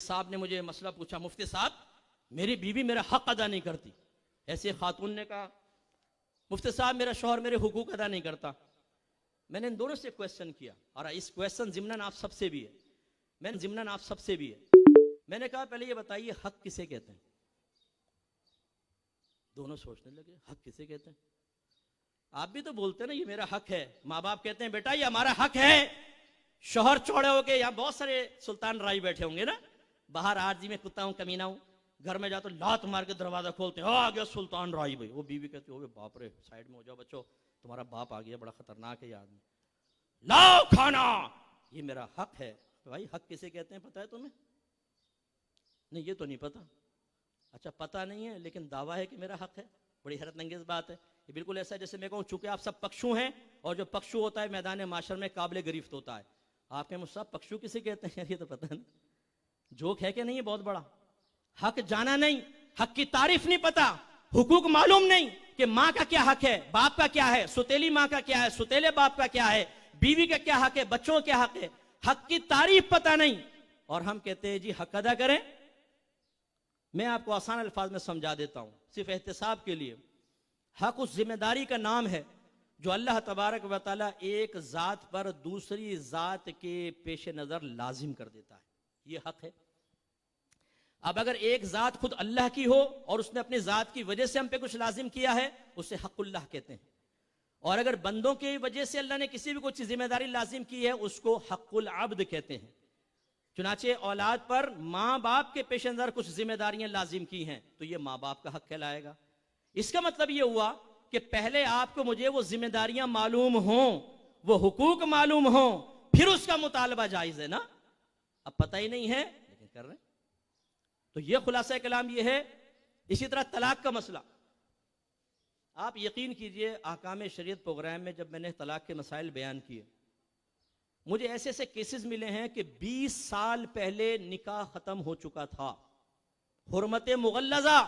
साहब ने मुझे मसला पूछा, मुफ्ती साहब मेरी बीवी मेरा हक अदा नहीं करती। ऐसे खातून ने कहा, मुफ्ती साहब मेरा शौहर मेरे हुकूक अदा नहीं करता। मैंने इन दोनों से क्वेश्चन किया और इस क्वेश्चन ज़िम्नन आप सबसे भी है, मैंने कहा पहले ये बताइए हक किसे कहते हैं। दोनों सोचने लगे हक किसे कहते हैं। आप भी तो बोलते हैं ना ये मेरा हक है, माँ बाप कहते हैं बेटा ये हमारा हक है। शौहर चौड़े हो गए, यहाँ बहुत सारे सुल्तान राय बैठे होंगे ना, बाहर आरजी में कुत्ता हूं कमीना हूं, घर में जाओ तो लात मार के दरवाजा खोलते हैं, आ गया सुल्तान राय भाई। वो बीवी कहती हो बाप रे साइड में हो जाओ बच्चों, तुम्हारा बाप आ गया, बड़ा खतरनाक है ये आदमी, लाओ खाना, ये मेरा हक है। तो भाई हक किसे कहते हैं पता है तुम्हें? नहीं ये तो नहीं पता। अच्छा पता नहीं है लेकिन दावा है कि मेरा हक है, बड़ी हैरत अंगेज बात है। ये बिल्कुल ऐसा जैसे मैं कहूँ चूंकि आप सब पक्षु हैं और जो पक्षु होता है मैदान माशर में काबिल गिरफ्त होता है, आपके मुझ सब पक्षु किसे कहते हैं ये तो पता है ना। जोक है कि नहीं है बहुत बड़ा। हक जाना नहीं, हक की तारीफ नहीं पता, हुकूक मालूम नहीं कि माँ का क्या हक है, बाप का क्या है, सुतेली माँ का क्या है, सुतेले बाप का क्या है, बीवी का क्या हक है, बच्चों का क्या हक है, हक की तारीफ पता नहीं। और हम कहते हैं जी हक अदा करें। मैं आपको आसान अल्फाज में समझा देता हूं सिर्फ एहतिसाब के लिए। हक उस जिम्मेदारी का नाम है जो अल्लाह तबारक व तआला एक जात पर दूसरी जात के पेश नजर लाजिम कर देता है, ये हक है। अब अगर एक जात खुद अल्लाह की हो और उसने अपनी जात की वजह से हम पे कुछ लाजिम किया है, उसे हक़ुल्लाह कहते हैं। और अगर बंदों की वजह से अल्लाह ने किसी भी कुछ जिम्मेदारी लाजिम की है, उसको हक़ुल अब्द कहते हैं। चुनाचे औलाद पर माँ बाप के पेश नजर कुछ जिम्मेदारियां लाजिम की हैं तो ये माँ बाप का हक कहलाएगा। इसका मतलब ये हुआ कि पहले आपको मुझे वो जिम्मेदारियां मालूम हों, वो हुकूक मालूम हों, फिर उसका मुतालबा जायज है ना। अब पता ही नहीं है लेकिन कर रहे हैं, तो ये खुलासा कलाम ये है। इसी तरह तलाक का मसला, आप यकीन कीजिए अहकाम शरीयत प्रोग्राम में जब मैंने तलाक के मसाइल बयान किए, मुझे ऐसे ऐसे केसेस मिले हैं कि 20 साल पहले निकाह खत्म हो चुका था, हुर्मत मुगल्लजा,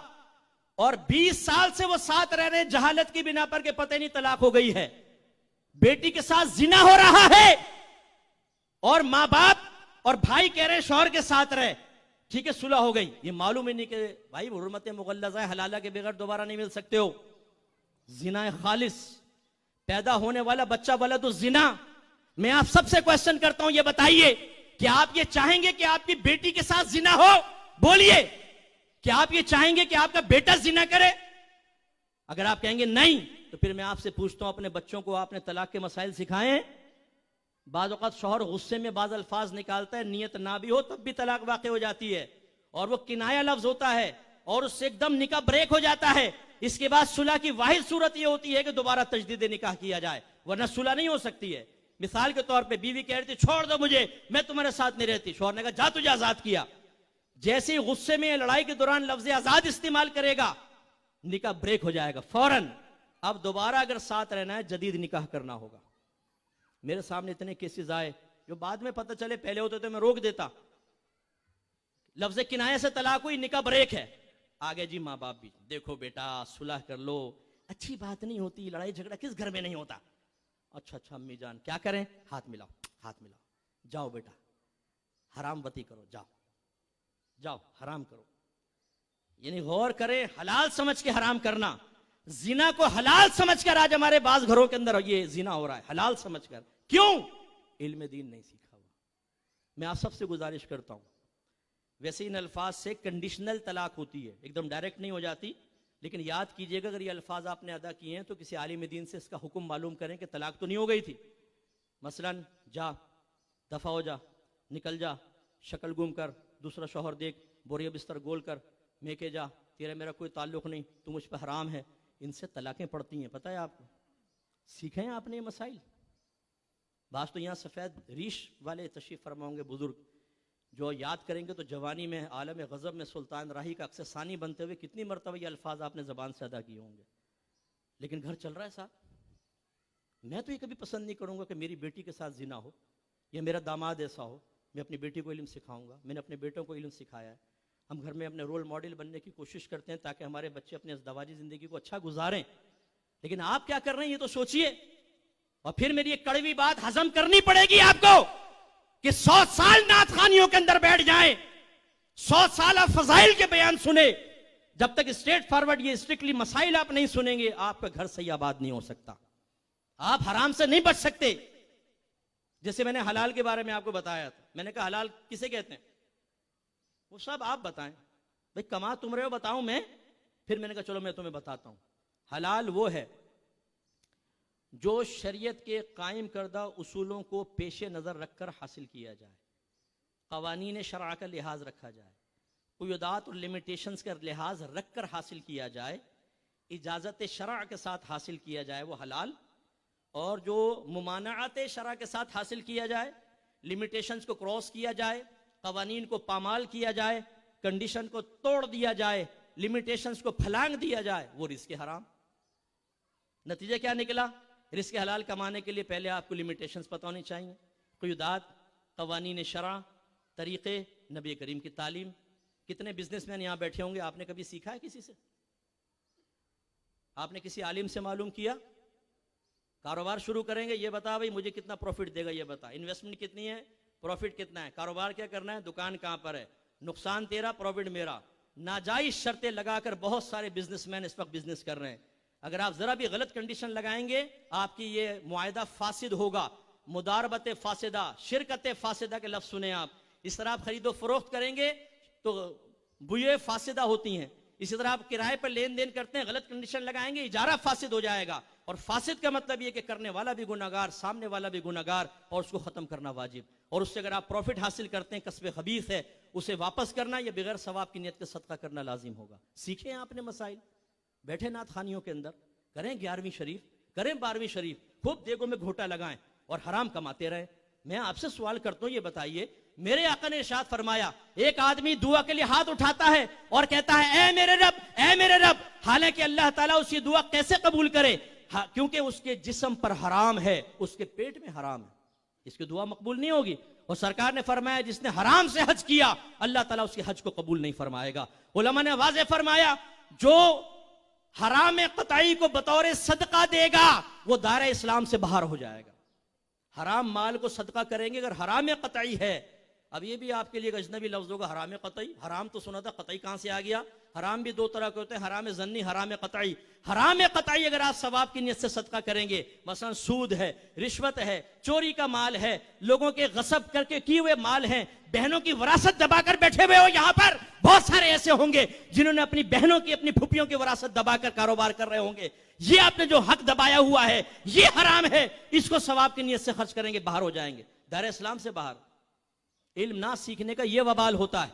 और 20 साल से वो साथ रह रहे, जहालत की बिना पर के पता नहीं तलाक हो गई है, बेटी के साथ जिना हो रहा है और माँ बाप और भाई कह रहे शौहर के साथ रहे, ठीक है सुलह हो गई। ये मालूम ही नहीं कि भाई हुर्मत मुगल्लजा है, हलाला के बगैर दोबारा नहीं मिल सकते हो, जिना खालिस, पैदा होने वाला बच्चा वाला तो जिना। मैं आप सबसे क्वेश्चन करता हूं, ये बताइए कि आप ये चाहेंगे कि आपकी बेटी के साथ जिना हो? बोलिए, क्या आप ये चाहेंगे कि आपका बेटा जिना करे? अगर आप कहेंगे नहीं तो फिर मैं आपसे पूछता हूं अपने बच्चों को आपने तलाक के मसाइल सिखाए? बाज़ औक़ात शौहर गुस्से में बाज़ अल्फाज निकालता है, नियत ना भी हो तब भी तलाक वाक़ई हो जाती है, और वो किनाया लफ्ज होता है और उससे एकदम निकाह ब्रेक हो जाता है। इसके बाद सुलह की वाहिद सूरत यह होती है कि दोबारा तजदीद निकाह किया जाए, वरना सुलह नहीं हो सकती है। मिसाल के तौर पे बीवी कह रही थी छोड़ दो मुझे, मैं तुम्हारे साथ नहीं रहती, शौहर ने कहा जा तुझे आजाद किया। जैसे ही गुस्से में लड़ाई के दौरान लफ्ज आजाद इस्तेमाल करेगा, निकाह ब्रेक हो जाएगा फौरन। अब दोबारा अगर साथ रहना है जदीद निकाह करना होगा। मेरे सामने इतने केसेस आए जो बाद में पता चले, पहले होते तो मैं रोक देता, लफ्ज किनाया से तलाक हुई, निकाह ब्रेक है, आगे जी माँ बाप भी देखो बेटा सुलह कर लो, अच्छी बात नहीं होती, लड़ाई झगड़ा किस घर में नहीं होता। अच्छा अच्छा अम्मी जान क्या करें? हाथ मिलाओ, हाथ मिलाओ, जाओ बेटा हराम वती करो, जाओ जाओ हराम करो। यानी गौर करें, हलाल समझ के हराम करना, जिना को हलाल समझकर आज हमारे बाज घरों के अंदर ये जिना हो रहा है, हलाल समझकर। क्यों? इल्म दीन नहीं सीखा हुआ। मैं आप सबसे गुजारिश करता हूं, वैसे इन अल्फाज से कंडीशनल तलाक होती है, एकदम डायरेक्ट नहीं हो जाती, लेकिन याद कीजिएगा अगर ये अल्फाज आपने अदा किए हैं तो किसी आलिम दीन से इसका हुक्म मालूम करें कि तलाक तो नहीं हो गई थी। मसलन जा, दफा हो जा, निकल जा, शक्ल गुम कर, दूसरा शौहर देख, बोरिया बिस्तर गोल कर, मेके जा, तेरा मेरा कोई ताल्लुक नहीं, तू मुझ पर हराम है, इनसे तलाकें पड़ती हैं। पता है आपको? सीखे हैं आपने ये मसाइल? बास तो यहाँ सफ़ेद रीश वाले तशरीफ फरमाओगे बुजुर्ग, जो याद करेंगे तो जवानी में आलम गज़ब में सुल्तान राही का अक्सर सानी बनते हुए कितनी मरतबा ये अल्फाज आपने ज़बान से अदा किए होंगे। लेकिन घर चल रहा है साहब। मैं तो ये कभी पसंद नहीं करूँगा कि मेरी बेटी के साथ जिना हो या मेरा दामाद ऐसा हो। मैं अपनी बेटी को इल्म सिखाऊंगा, मैंने अपने बेटों को इल्म सिखाया है। हम घर में अपने रोल मॉडल बनने की कोशिश करते हैं ताकि हमारे बच्चे अपने दवाजी ज़िंदगी को अच्छा गुजारें। लेकिन आप क्या कर रहे हैं ये तो सोचिए। और फिर मेरी एक कड़वी बात हजम करनी पड़ेगी आपको कि 100 साल नात खानियों के अंदर बैठ जाए, 100 साल आप फजाइल के बयान सुने, जब तक स्ट्रेट फॉरवर्ड ये स्ट्रिक्टली मसाइल आप नहीं सुनेंगे, आपका घर सही आबाद नहीं हो सकता, आप हराम से नहीं बच सकते। जैसे मैंने हलाल के बारे में आपको बताया था, मैंने कहा हलाल किसे कहते हैं, वो सब आप बताएं भाई, कमा तुम रहे हो बताऊं मैं, फिर मैंने कहा चलो मैं तुम्हें बताता हूं। हलाल वो है जो शरीयत के कायम करदा उसूलों को पेश नज़र रखकर हासिल किया जाए, कवानीन शरअ का लिहाज रखा जाए, क़ुयूदात और लिमिटेशंस का लिहाज रखकर हासिल किया जाए, इजाज़त शरअ के साथ हासिल किया जाए वो हलाल। और जो मुमानअत शरअ के साथ हासिल किया जाए, लिमिटेशंस को क्रॉस किया जाए, कवानीन को पामाल किया जाए, कंडीशन को तोड़ दिया जाए, लिमिटेशंस को फलांग दिया जाए, वो रिस्क हराम। नतीजा क्या निकला, रिस्क हलाल कमाने के लिए पहले आपको लिमिटेशंस पता होनी चाहिए, क़ुयूदात, कवानीन शरअ, तरीक़े, नबी करीम की तालीम। कितने बिजनेसमैन यहां बैठे होंगे, आपने कभी सीखा है किसी से, आपने किसी आलिम से मालूम किया? कारोबार शुरू करेंगे, ये बता भाई मुझे कितना प्रॉफिट देगा, ये बता, इन्वेस्टमेंट कितनी है, प्रॉफिट कितना है, कारोबार क्या करना है, दुकान कहां पर है, नुकसान तेरा प्रॉफिट मेरा। नाजायज शर्तें लगाकर बहुत सारे बिजनेसमैन इस वक्त बिजनेस कर रहे हैं। अगर आप जरा भी गलत कंडीशन लगाएंगे, आपकी ये मुआहदा फासिद होगा, मुदारबत फासिदा, शिरकत फासिदा के लफ्ज सुने आप। इस तरह आप खरीदो फरोख्त करेंगे तो बुए फासिदा होती हैं, इसी तरह आप किराए पर लेन देन करते हैं, गलत कंडीशन लगाएंगे, इजारा फासिद हो जाएगा। और फासिद का मतलब ये कि करने वाला भी गुनाहगार, सामने वाला भी गुनाहगार, और उसको खत्म करना वाजिब। और उससे अगर आप प्रॉफिट हासिल करते हैं, कसबे खबीस है, उसे वापस करना या बगैर सवाब की नियत के सदका करना लाजिम होगा। सीखें आपने मसाइल, बैठे नात खानियों के अंदर, करें 11वीं शरीफ, करें 12वीं शरीफ, खूब देगों में घोटा लगाएं और हराम कमाते रहें। मैं आपसे सवाल करता हूं, ये बताइए, मेरे आका ने इरशाद फरमाया, एक आदमी दुआ के लिए हाथ उठाता है और कहता है, ए मेरे रब, ए मेरे रब, हालांकि अल्लाह ताला उसकी दुआ कैसे कबूल करे, क्योंकि उसके जिस्म पर हराम है, उसके पेट में हराम है, इसकी दुआ मकबूल नहीं होगी। और सरकार ने फरमाया, जिसने हराम से हज किया, अल्लाह ताला उसके हज को कबूल नहीं फरमाएगा। उलमा ने वाज़ेह फरमाया, जो हराम क़तई को बतौर सदका देगा, वो दायरा इस्लाम से बाहर हो जाएगा। हराम माल को सदका करेंगे अगर हराम क़तई है। अब ये भी आपके लिए अजनबी लफ्ज़ होगा, हराम क़तई, हराम तो सुना था, क़तई कहां से आ गया? हराम भी दो तरह के होते हैं, हराम ज़न्नी, हराम क़तई। हराम क़तई अगर आप सवाब की नियत से सदका करेंगे, मसलन सूद है, रिश्वत है, चोरी का माल है, लोगों के गसब करके किए हुए माल हैं, बहनों की विरासत दबाकर बैठे हुए हो, यहां पर बहुत सारे ऐसे होंगे जिन्होंने अपनी बहनों की, अपनी फुफियों की विरासत दबाकर कारोबार कर रहे होंगे। ये आपने जो हक दबाया हुआ है, ये हराम है, इसको सवाब की नियत से खर्च करेंगे, बाहर हो जाएंगे, दायरा इस्लाम से बाहर। इल्म ना सीखने का ये वबाल होता है।